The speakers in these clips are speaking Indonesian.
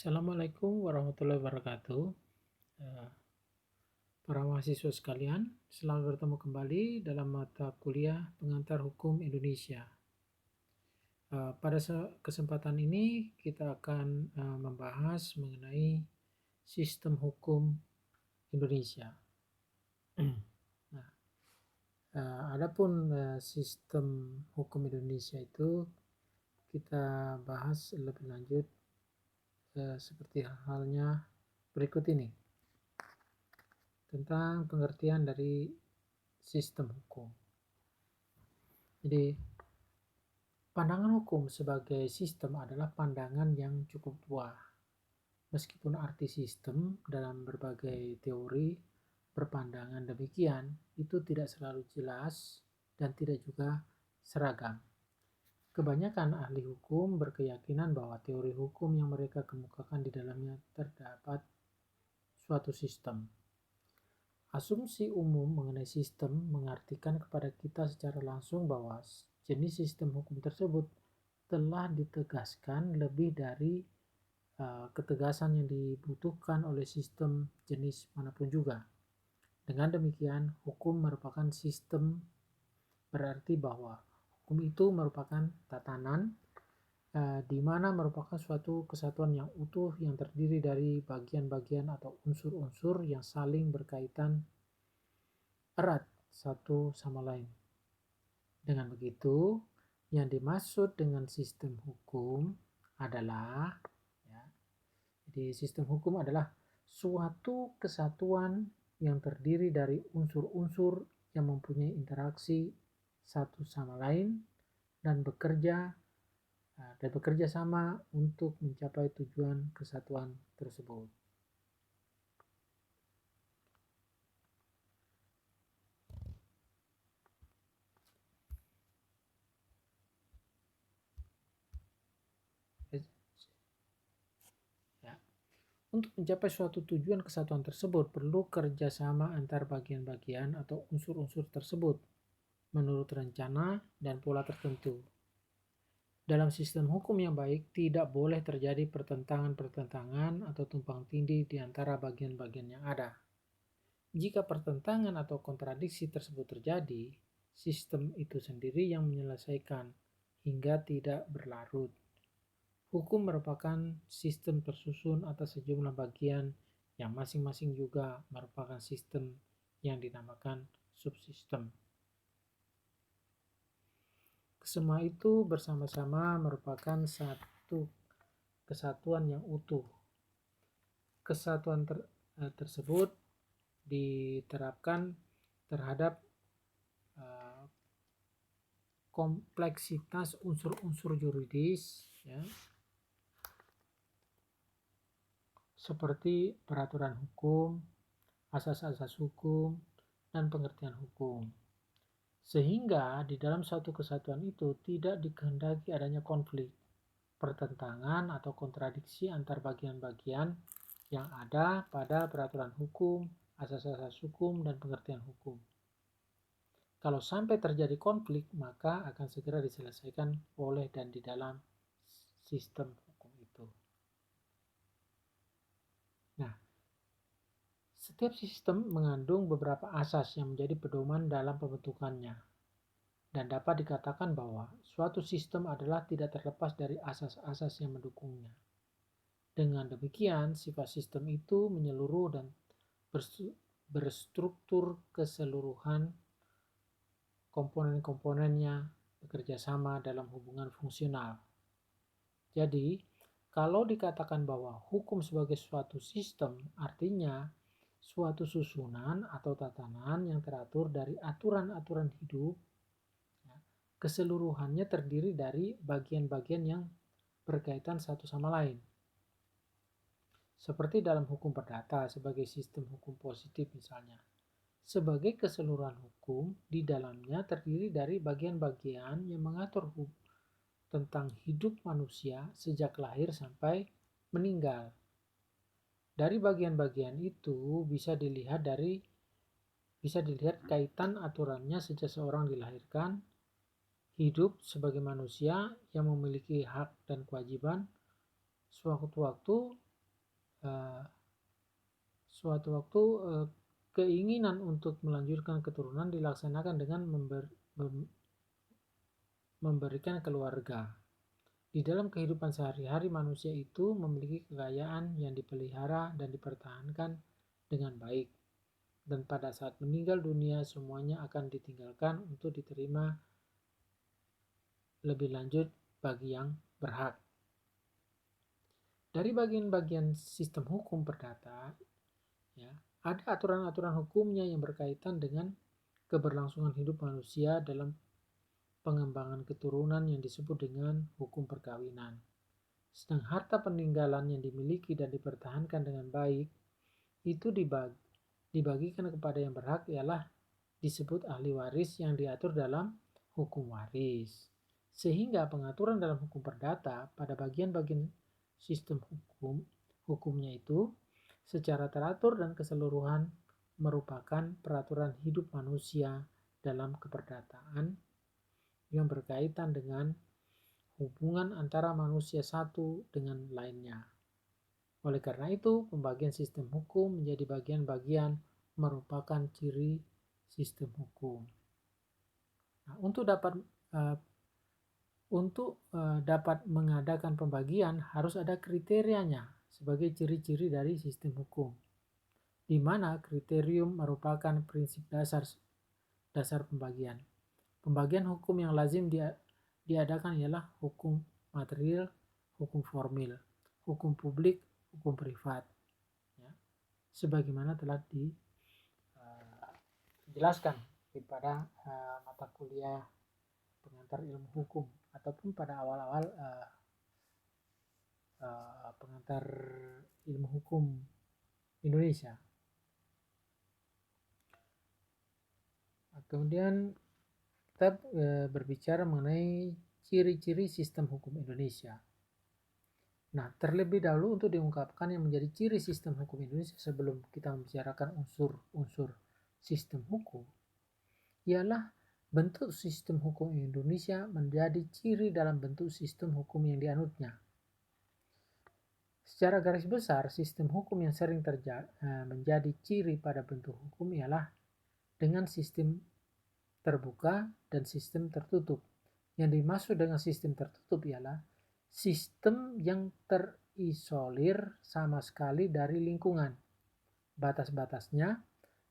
Assalamualaikum warahmatullahi wabarakatuh. Eh, Para mahasiswa sekalian, selamat bertemu kembali dalam mata kuliah Pengantar Hukum Indonesia. Pada kesempatan ini kita akan membahas mengenai sistem hukum Indonesia. Nah, adapun sistem hukum Indonesia itu kita bahas lebih lanjut seperti halnya berikut ini, tentang pengertian dari sistem hukum. Jadi, pandangan hukum sebagai sistem adalah pandangan yang cukup tua. Meskipun arti sistem dalam berbagai teori berpandangan demikian, itu tidak selalu jelas dan tidak juga seragam. Kebanyakan ahli hukum berkeyakinan bahwa teori hukum yang mereka kemukakan di dalamnya terdapat suatu sistem. Asumsi umum mengenai sistem mengartikan kepada kita secara langsung bahwa jenis sistem hukum tersebut telah ditegaskan lebih dari ketegasan yang dibutuhkan oleh sistem jenis manapun juga. Dengan demikian, hukum merupakan sistem, berarti bahwa hukum itu merupakan tatanan di mana merupakan suatu kesatuan yang utuh yang terdiri dari bagian-bagian atau unsur-unsur yang saling berkaitan erat satu sama lain. Dengan begitu, yang dimaksud dengan sistem hukum adalah jadi sistem hukum adalah suatu kesatuan yang terdiri dari unsur-unsur yang mempunyai interaksi satu sama lain dan bekerja sama untuk mencapai tujuan kesatuan tersebut. Untuk mencapai suatu tujuan kesatuan tersebut perlu kerjasama antar bagian-bagian atau unsur-unsur tersebut menurut rencana dan pola tertentu. Dalam sistem hukum yang baik, tidak boleh terjadi pertentangan-pertentangan atau tumpang tindih di antara bagian-bagian yang ada. Jika pertentangan atau kontradiksi tersebut terjadi, sistem itu sendiri yang menyelesaikan hingga tidak berlarut. Hukum merupakan sistem tersusun atas sejumlah bagian yang masing-masing juga merupakan sistem yang dinamakan subsistem. Kesemua itu bersama-sama merupakan satu kesatuan yang utuh. Kesatuan tersebut diterapkan terhadap kompleksitas unsur-unsur yuridis, seperti peraturan hukum, asas-asas hukum, dan pengertian hukum. Sehingga di dalam suatu kesatuan itu tidak dikehendaki adanya konflik, pertentangan atau kontradiksi antar bagian-bagian yang ada pada peraturan hukum, asas-asas hukum, dan pengertian hukum. Kalau sampai terjadi konflik, maka akan segera diselesaikan oleh dan di dalam sistem hukum itu. Nah, setiap sistem mengandung beberapa asas yang menjadi pedoman dalam pembentukannya. Dan dapat dikatakan bahwa suatu sistem adalah tidak terlepas dari asas-asas yang mendukungnya. Dengan demikian, sifat sistem itu menyeluruh dan berstruktur keseluruhan komponen-komponennya bekerja sama dalam hubungan fungsional. Jadi, kalau dikatakan bahwa hukum sebagai suatu sistem, artinya suatu susunan atau tatanan yang teratur dari aturan-aturan hidup, keseluruhannya terdiri dari bagian-bagian yang berkaitan satu sama lain. Seperti dalam hukum perdata sebagai sistem hukum positif misalnya. Sebagai keseluruhan hukum, di dalamnya terdiri dari bagian-bagian yang mengatur tentang hidup manusia sejak lahir sampai meninggal. Dari bagian-bagian itu bisa dilihat kaitan aturannya sejak seorang dilahirkan, hidup sebagai manusia yang memiliki hak dan kewajiban, sewaktu-waktu uh, suatu waktu keinginan untuk melanjutkan keturunan dilaksanakan dengan memberikan keluarga. Di dalam kehidupan sehari-hari manusia itu memiliki kekayaan yang dipelihara dan dipertahankan dengan baik. Dan pada saat meninggal dunia semuanya akan ditinggalkan untuk diterima lebih lanjut bagi yang berhak. Dari bagian-bagian sistem hukum perdata, ya, ada aturan-aturan hukumnya yang berkaitan dengan keberlangsungan hidup manusia dalam pengembangan keturunan yang disebut dengan hukum perkawinan. Sedang harta peninggalan yang dimiliki dan dipertahankan dengan baik itu dibagikan kepada yang berhak ialah disebut ahli waris yang diatur dalam hukum waris. Sehingga pengaturan dalam hukum perdata pada bagian-bagian sistem hukumnya itu secara teratur dan keseluruhan merupakan peraturan hidup manusia dalam keperdataan yang berkaitan dengan hubungan antara manusia satu dengan lainnya. Oleh karena itu, pembagian sistem hukum menjadi bagian-bagian merupakan ciri sistem hukum. Nah, dapat mengadakan pembagian harus ada kriterianya sebagai ciri-ciri dari sistem hukum, di mana kriterium merupakan prinsip dasar pembagian. Pembagian hukum yang lazim diadakan ialah hukum material, hukum formil, hukum publik, hukum privat. Ya, sebagaimana telah dijelaskan pada mata kuliah pengantar ilmu hukum ataupun pada awal-awal pengantar ilmu hukum Indonesia. Kemudian kita berbicara mengenai ciri-ciri sistem hukum Indonesia. Nah, terlebih dahulu untuk diungkapkan yang menjadi ciri sistem hukum Indonesia sebelum kita membicarakan unsur-unsur sistem hukum, ialah bentuk sistem hukum Indonesia menjadi ciri dalam bentuk sistem hukum yang dianutnya. Secara garis besar, sistem hukum yang sering menjadi ciri pada bentuk hukum ialah dengan sistem terbuka dan sistem tertutup. Yang dimaksud dengan sistem tertutup ialah sistem yang terisolir sama sekali dari lingkungan. Batas-batasnya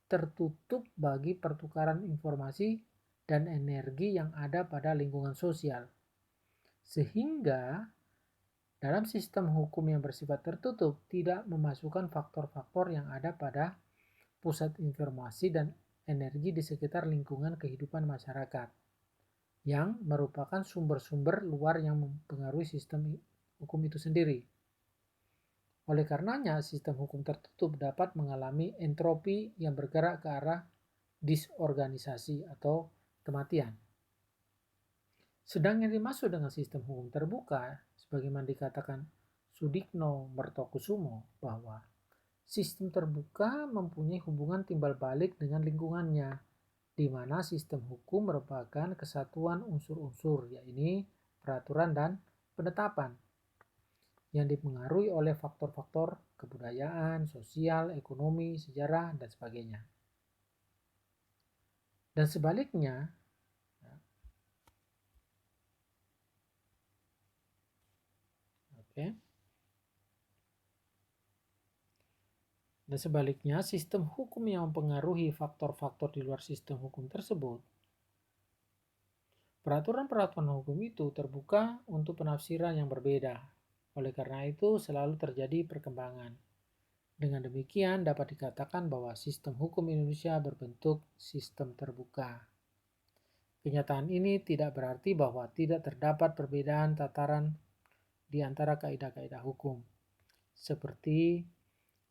tertutup bagi pertukaran informasi dan energi yang ada pada lingkungan sosial. Sehingga dalam sistem hukum yang bersifat tertutup tidak memasukkan faktor-faktor yang ada pada pusat informasi dan energi di sekitar lingkungan kehidupan masyarakat yang merupakan sumber-sumber luar yang mempengaruhi sistem hukum itu sendiri. Oleh karenanya, sistem hukum tertutup dapat mengalami entropi yang bergerak ke arah disorganisasi atau kematian. Sedang yang dimaksud dengan sistem hukum terbuka, sebagaimana dikatakan Sudikno Mertokusumo, bahwa sistem terbuka mempunyai hubungan timbal balik dengan lingkungannya, di mana sistem hukum merupakan kesatuan unsur-unsur, yaitu peraturan dan penetapan, yang dipengaruhi oleh faktor-faktor kebudayaan, sosial, ekonomi, sejarah, dan sebagainya. Dan sebaliknya, sistem hukum yang mempengaruhi faktor-faktor di luar sistem hukum tersebut, peraturan-peraturan hukum itu terbuka untuk penafsiran yang berbeda. Oleh karena itu, selalu terjadi perkembangan. Dengan demikian, dapat dikatakan bahwa sistem hukum Indonesia berbentuk sistem terbuka. Kenyataan ini tidak berarti bahwa tidak terdapat perbedaan tataran di antara kaidah-kaidah hukum, seperti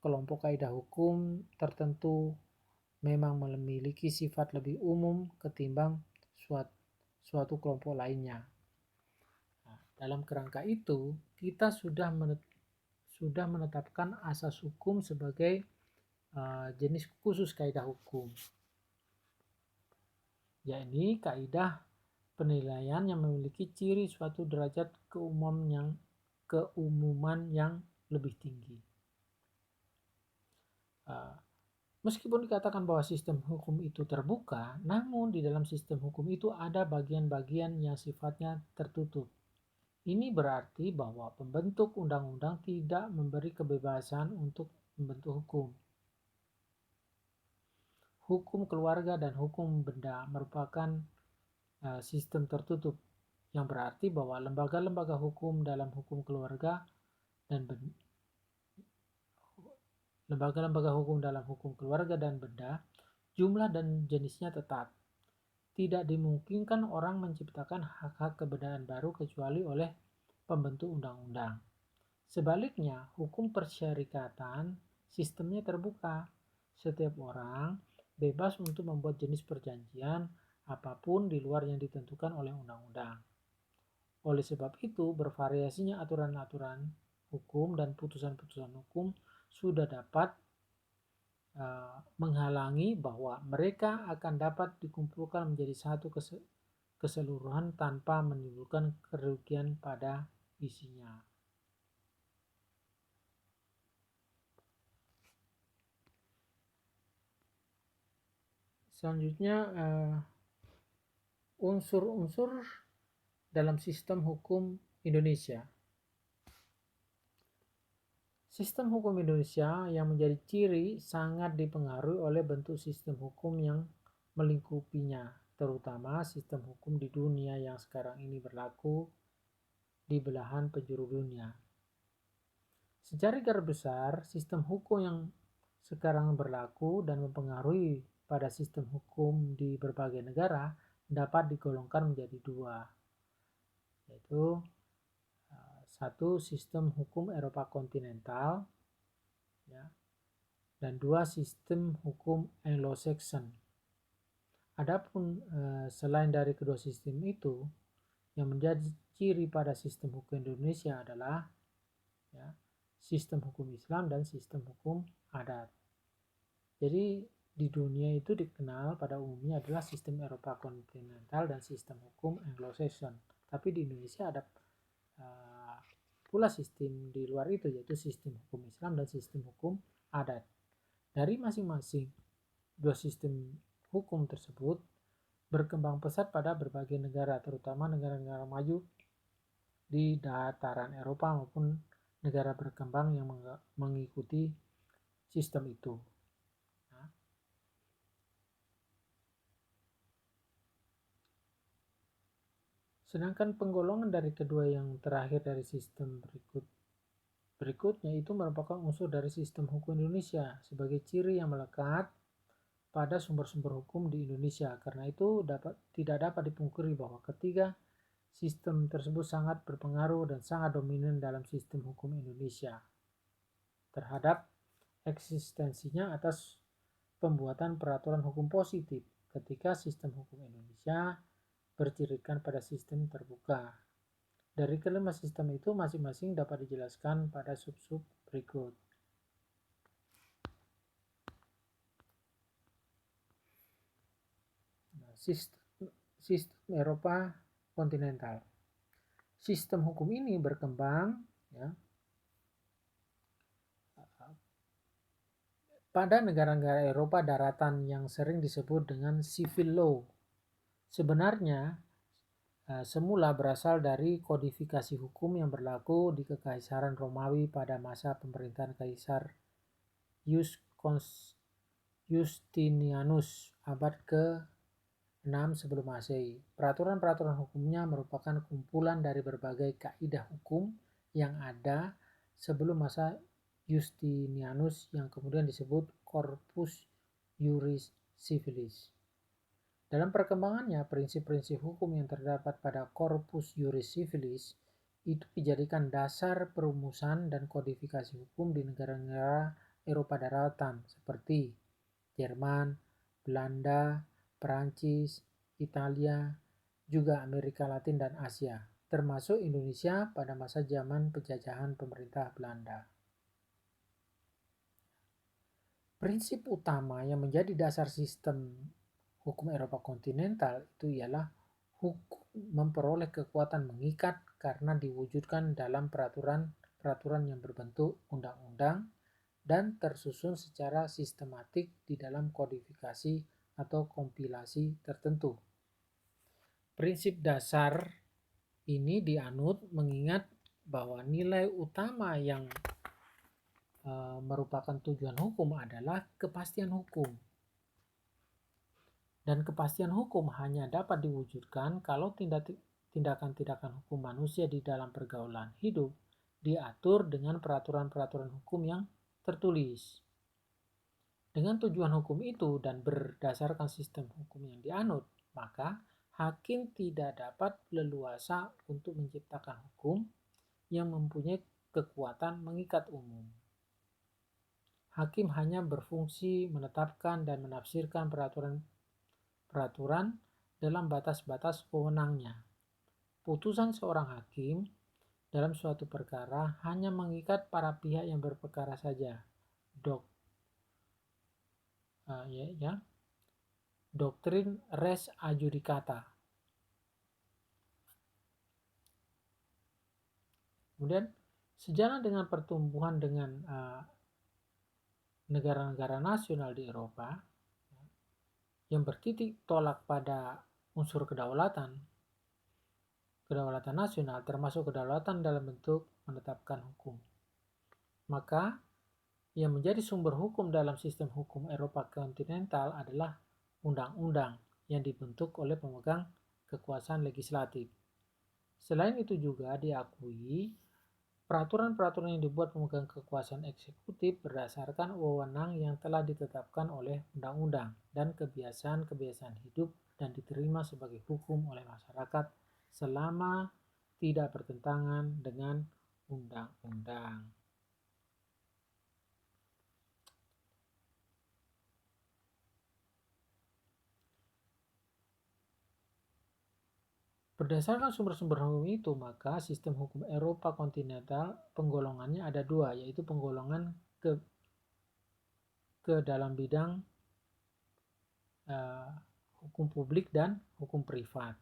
kelompok kaidah hukum tertentu memang memiliki sifat lebih umum ketimbang suatu kelompok lainnya. Nah, dalam kerangka itu, kita sudah menetapkan asas hukum sebagai jenis khusus kaidah hukum, yakni kaidah penilaian yang memiliki ciri suatu derajat keumuman yang lebih tinggi. Meskipun dikatakan bahwa sistem hukum itu terbuka, namun di dalam sistem hukum itu ada bagian-bagian yang sifatnya tertutup. Ini berarti bahwa pembentuk undang-undang tidak memberi kebebasan untuk membentuk hukum. Hukum keluarga dan hukum benda merupakan sistem tertutup, yang berarti bahwa lembaga-lembaga hukum dalam hukum keluarga dan lembaga-lembaga hukum dalam hukum keluarga dan benda, jumlah dan jenisnya tetap. Tidak dimungkinkan orang menciptakan hak-hak kebendaan baru kecuali oleh pembentuk undang-undang. Sebaliknya, hukum persyarikatan sistemnya terbuka. Setiap orang bebas untuk membuat jenis perjanjian apapun di luar yang ditentukan oleh undang-undang. Oleh sebab itu, bervariasinya aturan-aturan hukum dan putusan-putusan hukum sudah dapat menghalangi bahwa mereka akan dapat dikumpulkan menjadi satu keseluruhan tanpa menimbulkan kerugian pada isinya. Selanjutnya, unsur-unsur dalam sistem hukum Indonesia. Sistem hukum Indonesia yang menjadi ciri sangat dipengaruhi oleh bentuk sistem hukum yang melingkupinya, terutama sistem hukum di dunia yang sekarang ini berlaku di belahan penjuru dunia. Secara garis besar, sistem hukum yang sekarang berlaku dan mempengaruhi pada sistem hukum di berbagai negara dapat digolongkan menjadi dua, yaitu satu, sistem hukum Eropa kontinental, ya, dan dua, sistem hukum Anglo-Saxon. Adapun selain dari kedua sistem itu, yang menjadi ciri pada sistem hukum Indonesia adalah sistem hukum Islam dan sistem hukum adat. Jadi di dunia itu dikenal pada umumnya adalah sistem Eropa kontinental dan sistem hukum Anglo-Saxon. Tapi di Indonesia ada pula sistem di luar itu, yaitu sistem hukum Islam dan sistem hukum adat. Dari masing-masing dua sistem hukum tersebut berkembang pesat pada berbagai negara, terutama negara-negara maju di dataran Eropa maupun negara berkembang yang mengikuti sistem itu. Sedangkan penggolongan dari kedua yang terakhir dari sistem berikutnya itu merupakan unsur dari sistem hukum Indonesia sebagai ciri yang melekat pada sumber-sumber hukum di Indonesia. Karena itu tidak dapat dipungkiri bahwa ketiga sistem tersebut sangat berpengaruh dan sangat dominan dalam sistem hukum Indonesia terhadap eksistensinya atas pembuatan peraturan hukum positif ketika sistem hukum Indonesia bercirikan pada sistem terbuka. Dari kelima sistem itu masing-masing dapat dijelaskan pada sub-sub berikut. Sistem Eropa kontinental. Sistem hukum ini berkembang pada negara-negara Eropa daratan yang sering disebut dengan civil law. Sebenarnya semula berasal dari kodifikasi hukum yang berlaku di Kekaisaran Romawi pada masa pemerintahan Kaisar Justinianus abad ke-6 sebelum Masehi. Peraturan-peraturan hukumnya merupakan kumpulan dari berbagai kaidah hukum yang ada sebelum masa Justinianus yang kemudian disebut Corpus Juris Civilis. Dalam perkembangannya, prinsip-prinsip hukum yang terdapat pada Corpus Juris Civilis itu dijadikan dasar perumusan dan kodifikasi hukum di negara-negara Eropa daratan seperti Jerman, Belanda, Perancis, Italia, juga Amerika Latin dan Asia, termasuk Indonesia pada masa zaman penjajahan pemerintah Belanda. Prinsip utama yang menjadi dasar sistem hukum Eropa kontinental itu ialah hukum memperoleh kekuatan mengikat karena diwujudkan dalam peraturan yang berbentuk undang-undang dan tersusun secara sistematik di dalam kodifikasi atau kompilasi tertentu. Prinsip dasar ini dianut mengingat bahwa nilai utama yang merupakan tujuan hukum adalah kepastian hukum. Dan kepastian hukum hanya dapat diwujudkan kalau tindakan-tindakan hukum manusia di dalam pergaulan hidup diatur dengan peraturan-peraturan hukum yang tertulis. Dengan tujuan hukum itu dan berdasarkan sistem hukum yang dianut, maka hakim tidak dapat leluasa untuk menciptakan hukum yang mempunyai kekuatan mengikat umum. Hakim hanya berfungsi menetapkan dan menafsirkan peraturan dalam batas-batas wewenangnya. Putusan seorang hakim dalam suatu perkara hanya mengikat para pihak yang berperkara saja. Doktrin res adjudicata. Kemudian sejalan dengan pertumbuhan dengan negara-negara nasional di Eropa yang bertitik tolak pada unsur kedaulatan nasional, termasuk kedaulatan dalam bentuk menetapkan hukum. Maka yang menjadi sumber hukum dalam sistem hukum Eropa kontinental adalah undang-undang yang dibentuk oleh pemegang kekuasaan legislatif. Selain itu juga diakui peraturan-peraturan yang dibuat pemegang kekuasaan eksekutif berdasarkan wewenang yang telah ditetapkan oleh undang-undang dan kebiasaan-kebiasaan hidup dan diterima sebagai hukum oleh masyarakat selama tidak bertentangan dengan undang-undang. Berdasarkan sumber-sumber hukum itu, maka sistem hukum Eropa kontinental penggolongannya ada dua, yaitu penggolongan ke dalam bidang hukum publik dan hukum privat.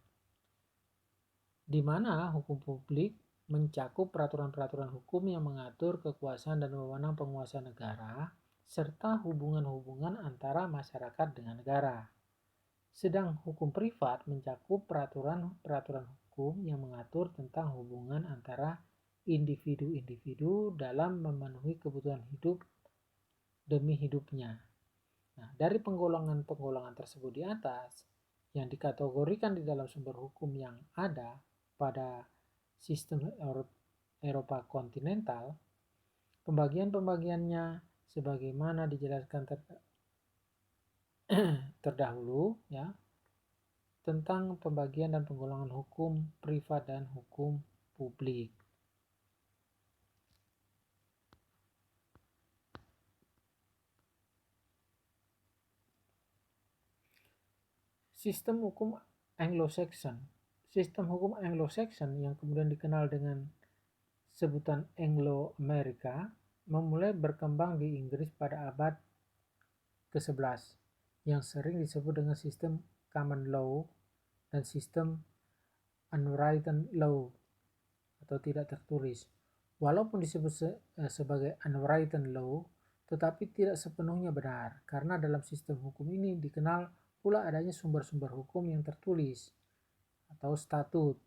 Di mana hukum publik mencakup peraturan-peraturan hukum yang mengatur kekuasaan dan wewenang penguasa negara, serta hubungan-hubungan antara masyarakat dengan negara. Sedang hukum privat mencakup peraturan-peraturan hukum yang mengatur tentang hubungan antara individu-individu dalam memenuhi kebutuhan hidup demi hidupnya. Nah, dari penggolongan-penggolongan tersebut di atas, yang dikategorikan di dalam sumber hukum yang ada pada sistem Eropa kontinental, pembagian-pembagiannya sebagaimana dijelaskan terdahulu ya, tentang pembagian dan penggolongan hukum privat dan hukum publik. Sistem hukum Anglo-Saxon. Sistem hukum Anglo-Saxon yang kemudian dikenal dengan sebutan Anglo-America memulai berkembang di Inggris pada abad ke-11 yang sering disebut dengan sistem common law dan sistem unwritten law atau tidak tertulis. Walaupun disebut sebagai unwritten law, tetapi tidak sepenuhnya benar karena dalam sistem hukum ini dikenal pula adanya sumber-sumber hukum yang tertulis atau statut.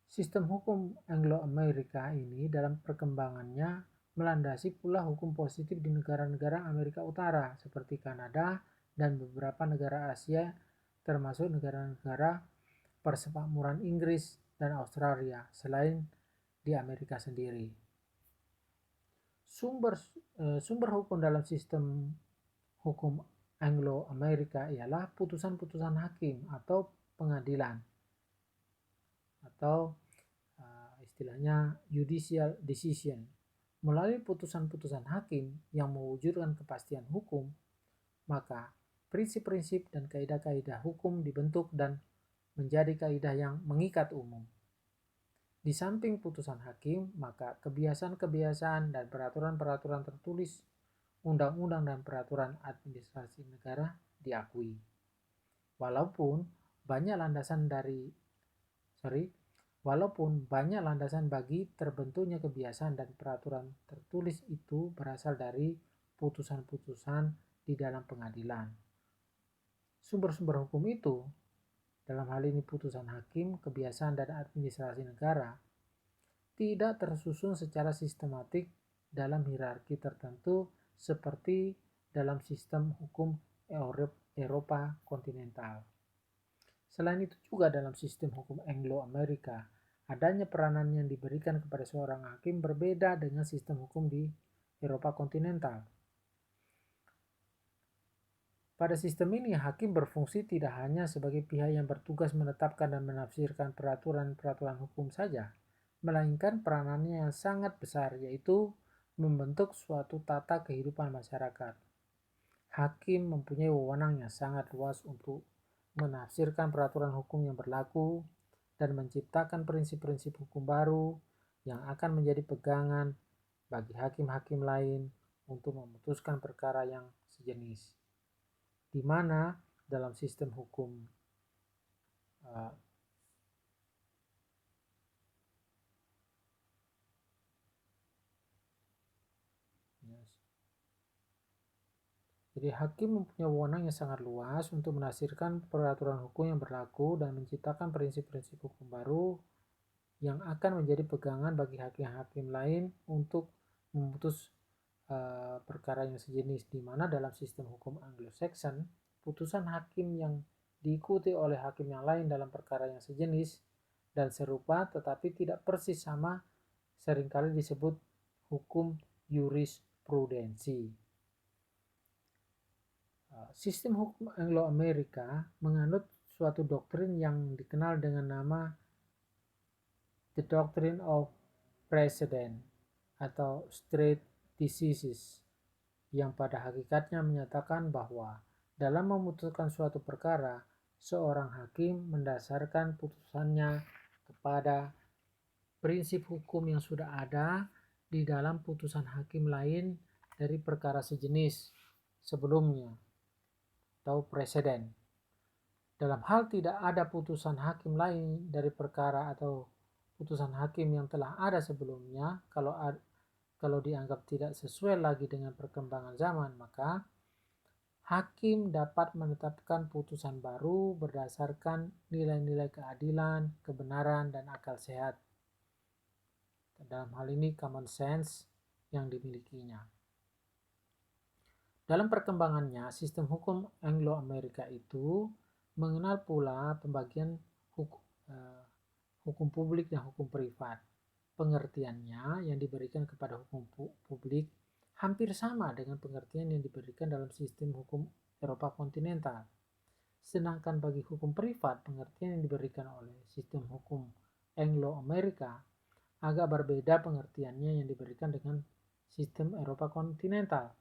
Sistem hukum Anglo-Amerika ini dalam perkembangannya melandasi pula hukum positif di negara-negara Amerika Utara seperti Kanada dan beberapa negara Asia, termasuk negara-negara persemakmuran Inggris dan Australia selain di Amerika sendiri. Sumber hukum dalam sistem hukum Anglo-Amerika ialah putusan-putusan hakim atau pengadilan atau istilahnya judicial decision. Melalui putusan-putusan hakim yang mewujudkan kepastian hukum, maka prinsip-prinsip dan kaidah-kaidah hukum dibentuk dan menjadi kaidah yang mengikat umum. Di samping putusan hakim, maka kebiasaan-kebiasaan dan peraturan-peraturan tertulis, undang-undang dan peraturan administrasi negara diakui. Walaupun banyak Walaupun banyak landasan bagi terbentuknya kebiasaan dan peraturan tertulis itu berasal dari putusan-putusan di dalam pengadilan. Sumber-sumber hukum itu, dalam hal ini putusan hakim, kebiasaan dan administrasi negara, tidak tersusun secara sistematik dalam hierarki tertentu seperti dalam sistem hukum Eropa kontinental. Selain itu juga dalam sistem hukum Anglo-Amerika, adanya peranan yang diberikan kepada seorang hakim berbeda dengan sistem hukum di Eropa kontinental. Pada sistem ini, hakim berfungsi tidak hanya sebagai pihak yang bertugas menetapkan dan menafsirkan peraturan-peraturan hukum saja, melainkan peranannya yang sangat besar, yaitu membentuk suatu tata kehidupan masyarakat. Hakim mempunyai wewenang yang sangat luas untuk menafsirkan peraturan hukum yang berlaku dan menciptakan prinsip-prinsip hukum baru yang akan menjadi pegangan bagi hakim-hakim lain untuk memutuskan perkara yang sejenis. Di mana dalam sistem hukum Jadi hakim mempunyai wewenang yang sangat luas untuk menafsirkan peraturan hukum yang berlaku dan menciptakan prinsip-prinsip hukum baru yang akan menjadi pegangan bagi hakim-hakim lain untuk memutus perkara yang sejenis, di mana dalam sistem hukum Anglo-Saxon, putusan hakim yang diikuti oleh hakim yang lain dalam perkara yang sejenis dan serupa tetapi tidak persis sama seringkali disebut hukum jurisprudensi. Sistem hukum Anglo-Amerika menganut suatu doktrin yang dikenal dengan nama The Doctrine of Precedent atau Straight Decisions, yang pada hakikatnya menyatakan bahwa dalam memutuskan suatu perkara, seorang hakim mendasarkan putusannya kepada prinsip hukum yang sudah ada di dalam putusan hakim lain dari perkara sejenis sebelumnya atau preseden. Dalam hal tidak ada putusan hakim lain dari perkara atau putusan hakim yang telah ada sebelumnya, kalau dianggap tidak sesuai lagi dengan perkembangan zaman, maka hakim dapat menetapkan putusan baru berdasarkan nilai-nilai keadilan, kebenaran, dan akal sehat. Dalam hal ini common sense yang dimilikinya. Dalam perkembangannya, sistem hukum Anglo-Amerika itu mengenal pula pembagian hukum publik dan hukum privat. Pengertiannya yang diberikan kepada hukum publik hampir sama dengan pengertian yang diberikan dalam sistem hukum Eropa kontinental. Sedangkan bagi hukum privat, pengertian yang diberikan oleh sistem hukum Anglo-Amerika agak berbeda pengertiannya yang diberikan dengan sistem Eropa kontinental,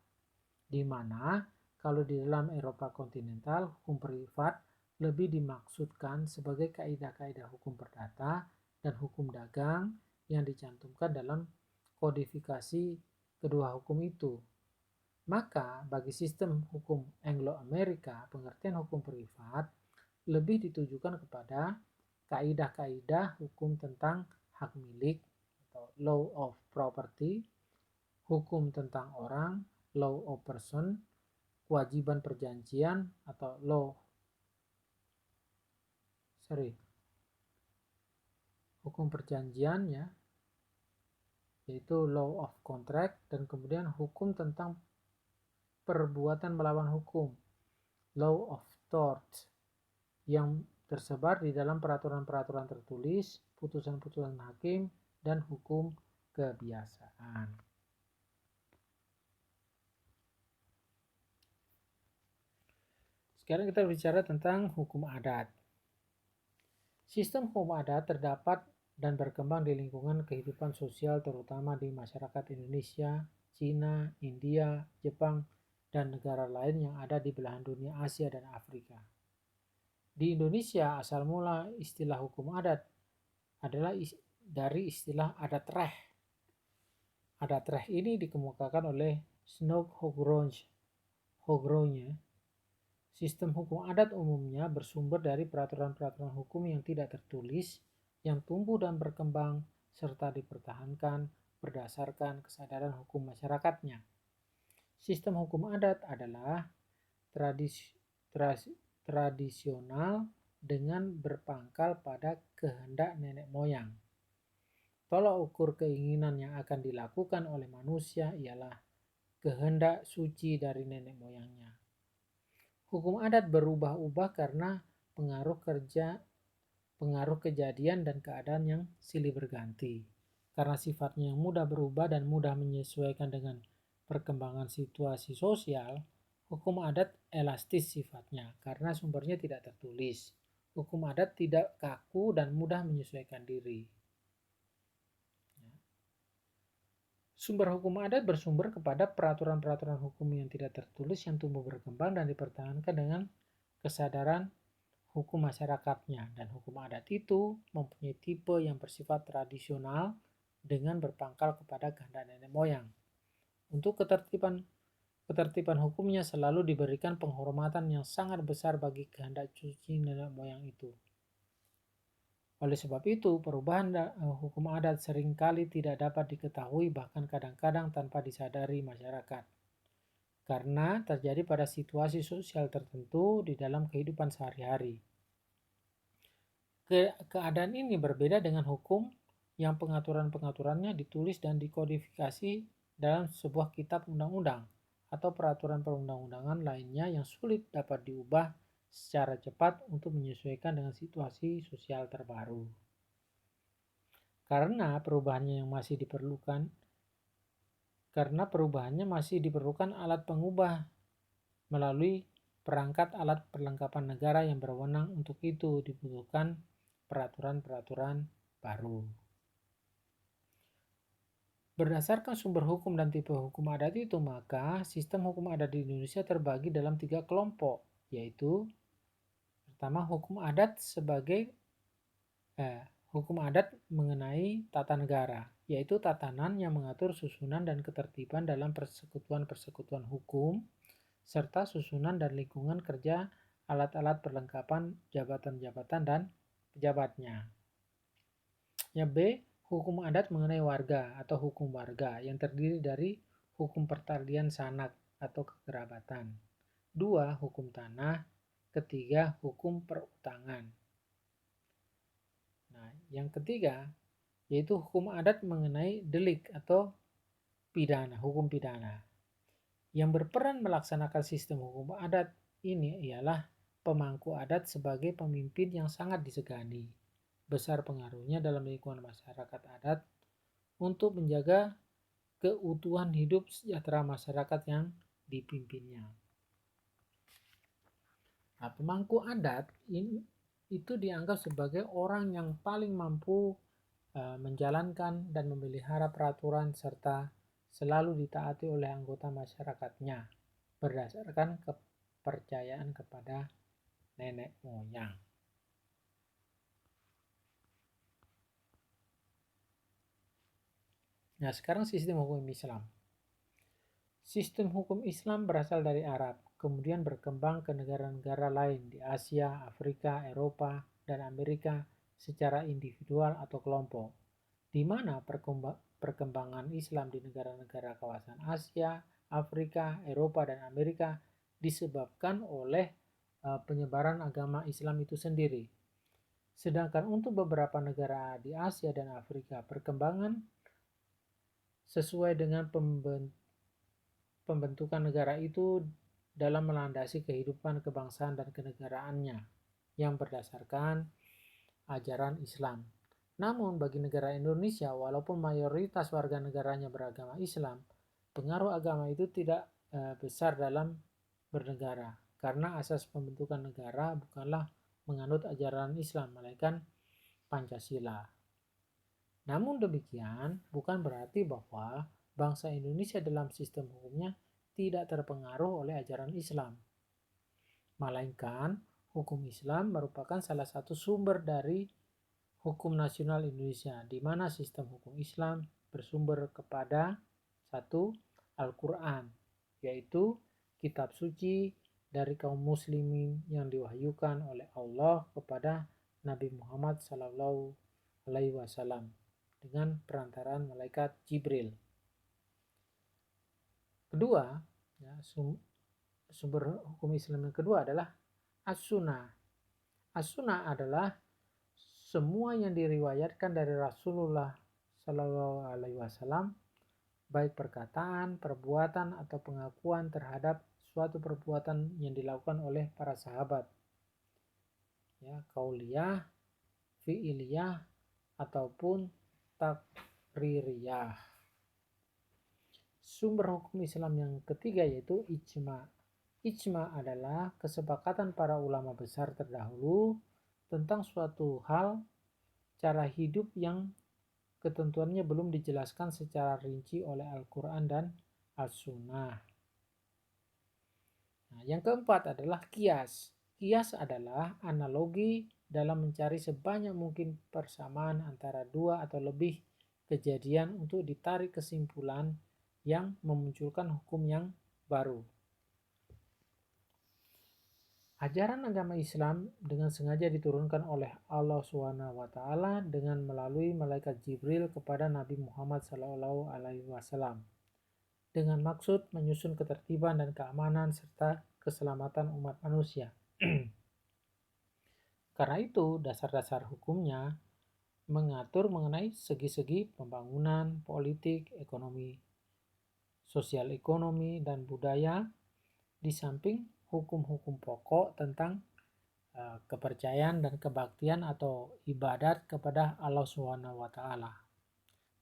di mana kalau di dalam Eropa kontinental, hukum privat lebih dimaksudkan sebagai kaidah-kaidah hukum perdata dan hukum dagang yang dicantumkan dalam kodifikasi kedua hukum itu. Maka bagi sistem hukum Anglo-Amerika, pengertian hukum privat lebih ditujukan kepada kaidah-kaidah hukum tentang hak milik atau law of property, hukum tentang orang, law of person, kewajiban perjanjian atau hukum perjanjian ya, yaitu law of contract, dan kemudian hukum tentang perbuatan melawan hukum, law of tort, yang tersebar di dalam peraturan-peraturan tertulis, putusan-putusan hakim, dan hukum kebiasaan. Sekarang kita bicara tentang hukum adat. Sistem hukum adat terdapat dan berkembang di lingkungan kehidupan sosial terutama di masyarakat Indonesia, Cina, India, Jepang, dan negara lain yang ada di belahan dunia Asia dan Afrika. Di Indonesia, asal mula istilah hukum adat adalah dari istilah adat reh. Adat reh ini dikemukakan oleh Snow Hogronje. Sistem hukum adat umumnya bersumber dari peraturan-peraturan hukum yang tidak tertulis yang tumbuh dan berkembang serta dipertahankan berdasarkan kesadaran hukum masyarakatnya. Sistem hukum adat adalah tradisional dengan berpangkal pada kehendak nenek moyang. Tolak ukur keinginan yang akan dilakukan oleh manusia ialah kehendak suci dari nenek moyangnya. Hukum adat berubah-ubah karena pengaruh kejadian dan keadaan yang silih berganti. Karena sifatnya yang mudah berubah dan mudah menyesuaikan dengan perkembangan situasi sosial, hukum adat elastis sifatnya karena sumbernya tidak tertulis. Hukum adat tidak kaku dan mudah menyesuaikan diri. Sumber hukum adat bersumber kepada peraturan-peraturan hukum yang tidak tertulis yang tumbuh berkembang dan dipertahankan dengan kesadaran hukum masyarakatnya. Dan hukum adat itu mempunyai tipe yang bersifat tradisional dengan berpangkal kepada kehendak nenek moyang. Untuk ketertiban hukumnya selalu diberikan penghormatan yang sangat besar bagi kehendak suci nenek moyang itu. Oleh sebab itu, perubahan hukum adat seringkali tidak dapat diketahui bahkan kadang-kadang tanpa disadari masyarakat. Karena terjadi pada situasi sosial tertentu di dalam kehidupan sehari-hari. Keadaan ini berbeda dengan hukum yang pengaturan-pengaturannya ditulis dan dikodifikasi dalam sebuah kitab undang-undang atau peraturan perundang-undangan lainnya yang sulit dapat diubah secara cepat untuk menyesuaikan dengan situasi sosial terbaru. Karena perubahannya masih diperlukan alat pengubah melalui perangkat alat perlengkapan negara yang berwenang untuk itu dibutuhkan peraturan-peraturan baru. Berdasarkan sumber hukum dan tipe hukum adat itu, maka sistem hukum adat di Indonesia terbagi dalam 3 kelompok, yaitu pertama hukum adat hukum adat mengenai tata negara, yaitu tatanan yang mengatur susunan dan ketertiban dalam persekutuan-persekutuan hukum, serta susunan dan lingkungan kerja alat-alat perlengkapan jabatan-jabatan dan pejabatnya. Yang B, hukum adat mengenai warga atau hukum warga yang terdiri dari hukum pertalian sanak atau kekerabatan. 2, hukum tanah. 3, hukum perutangan. Nah, yang ketiga yaitu hukum adat mengenai delik atau pidana, hukum pidana. Yang berperan melaksanakan sistem hukum adat ini ialah pemangku adat sebagai pemimpin yang sangat disegani. Besar pengaruhnya dalam lingkungan masyarakat adat untuk menjaga keutuhan hidup sejahtera masyarakat yang dipimpinnya. Nah, pemangku adat ini itu dianggap sebagai orang yang paling mampu menjalankan dan memelihara peraturan serta selalu ditaati oleh anggota masyarakatnya berdasarkan kepercayaan kepada nenek moyang. Nah, sekarang sistem hukum Islam. Sistem hukum Islam berasal dari Arab, kemudian berkembang ke negara-negara lain di Asia, Afrika, Eropa, dan Amerika secara individual atau kelompok, di mana perkembangan Islam di negara-negara kawasan Asia, Afrika, Eropa, dan Amerika disebabkan oleh penyebaran agama Islam itu sendiri. Sedangkan untuk beberapa negara di Asia dan Afrika, perkembangan sesuai dengan pembentukan negara itu dalam melandasi kehidupan kebangsaan dan kenegaraannya yang berdasarkan ajaran Islam. Namun bagi negara Indonesia, walaupun mayoritas warga negaranya beragama Islam, pengaruh agama itu tidak besar dalam bernegara, karena asas pembentukan negara bukanlah menganut ajaran Islam, melainkan Pancasila. Namun demikian, bukan berarti bahwa bangsa Indonesia dalam sistem hukumnya tidak terpengaruh oleh ajaran Islam. Melainkan, hukum Islam merupakan salah satu sumber dari hukum nasional Indonesia, di mana sistem hukum Islam bersumber kepada 1. Al-Quran, yaitu kitab suci dari kaum muslimin yang diwahyukan oleh Allah kepada Nabi Muhammad SAW alaihi wasallam dengan perantaraan malaikat Jibril. Kedua, ya, sumber hukum Islam yang kedua adalah as-sunnah. As-sunnah adalah semua yang diriwayatkan dari Rasulullah Shallallahu Alaihi Wasallam, baik perkataan, perbuatan, atau pengakuan terhadap suatu perbuatan yang dilakukan oleh para sahabat, ya, kauliyah, fi'iliyah, ataupun takririyah. Sumber hukum Islam yang ketiga yaitu ijma. Ijma adalah kesepakatan para ulama besar terdahulu tentang suatu hal, cara hidup yang ketentuannya belum dijelaskan secara rinci oleh Al-Quran dan As-Sunnah. Nah, yang keempat adalah kias. Kias adalah analogi dalam mencari sebanyak mungkin persamaan antara dua atau lebih kejadian untuk ditarik kesimpulan yang memunculkan hukum yang baru. Ajaran agama Islam dengan sengaja diturunkan oleh Allah SWT dengan melalui malaikat Jibril kepada Nabi Muhammad SAW dengan maksud menyusun ketertiban dan keamanan serta keselamatan umat manusia. Karena itu, dasar-dasar hukumnya mengatur mengenai segi-segi pembangunan, politik, ekonomi, sosial ekonomi, dan budaya, di samping hukum-hukum pokok tentang kepercayaan dan kebaktian atau ibadat kepada Allah SWT.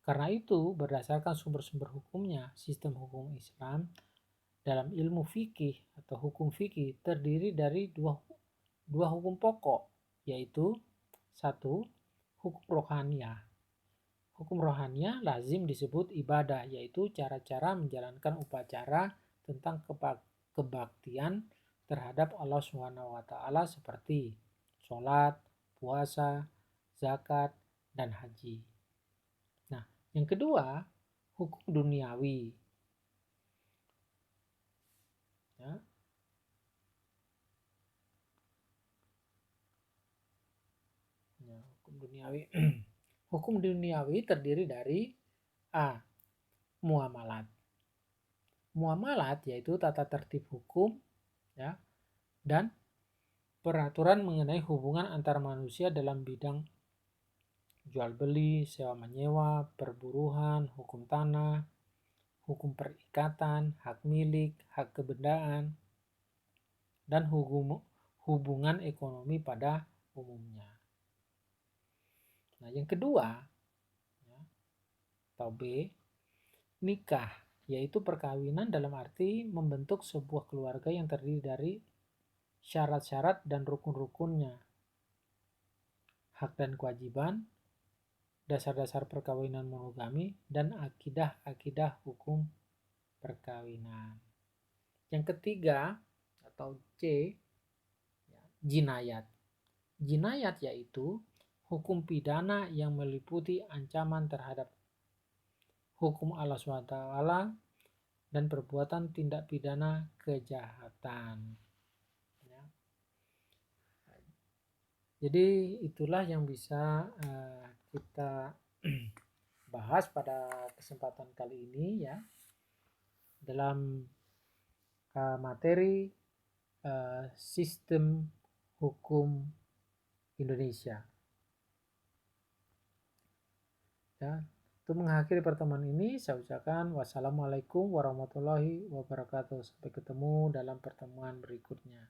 Karena itu, berdasarkan sumber-sumber hukumnya, sistem hukum Islam dalam ilmu fikih atau hukum fikih terdiri dari dua hukum pokok, yaitu satu, hukum rohaniyah. Hukum rohaniyah lazim disebut ibadah, yaitu cara-cara menjalankan upacara tentang kebaktian terhadap Allah SWT seperti sholat, puasa, zakat, dan haji. Nah, yang kedua, hukum duniawi. Ya. Ya, hukum duniawi. Hukum duniawi terdiri dari A. Muamalat. Muamalat yaitu tata tertib hukum, ya, dan peraturan mengenai hubungan antar manusia dalam bidang jual beli, sewa menyewa, perburuhan, hukum tanah, hukum perikatan, hak milik, hak kebendaan, dan hubungan ekonomi pada umumnya. Nah, yang kedua, ya, atau B, nikah, yaitu perkawinan dalam arti membentuk sebuah keluarga yang terdiri dari syarat-syarat dan rukun-rukunnya, hak dan kewajiban, dasar-dasar perkawinan monogami, dan akidah-akidah hukum perkawinan. Yang ketiga atau C, jinayat. Jinayat yaitu hukum pidana yang meliputi ancaman terhadap hukum Allah SWT dan perbuatan tindak pidana kejahatan. Ya. Jadi itulah yang bisa kita bahas pada kesempatan kali ini, ya, dalam materi sistem hukum Indonesia. Ya, untuk mengakhiri pertemuan ini, saya ucapkan wassalamualaikum warahmatullahi wabarakatuh. Sampai ketemu dalam pertemuan berikutnya.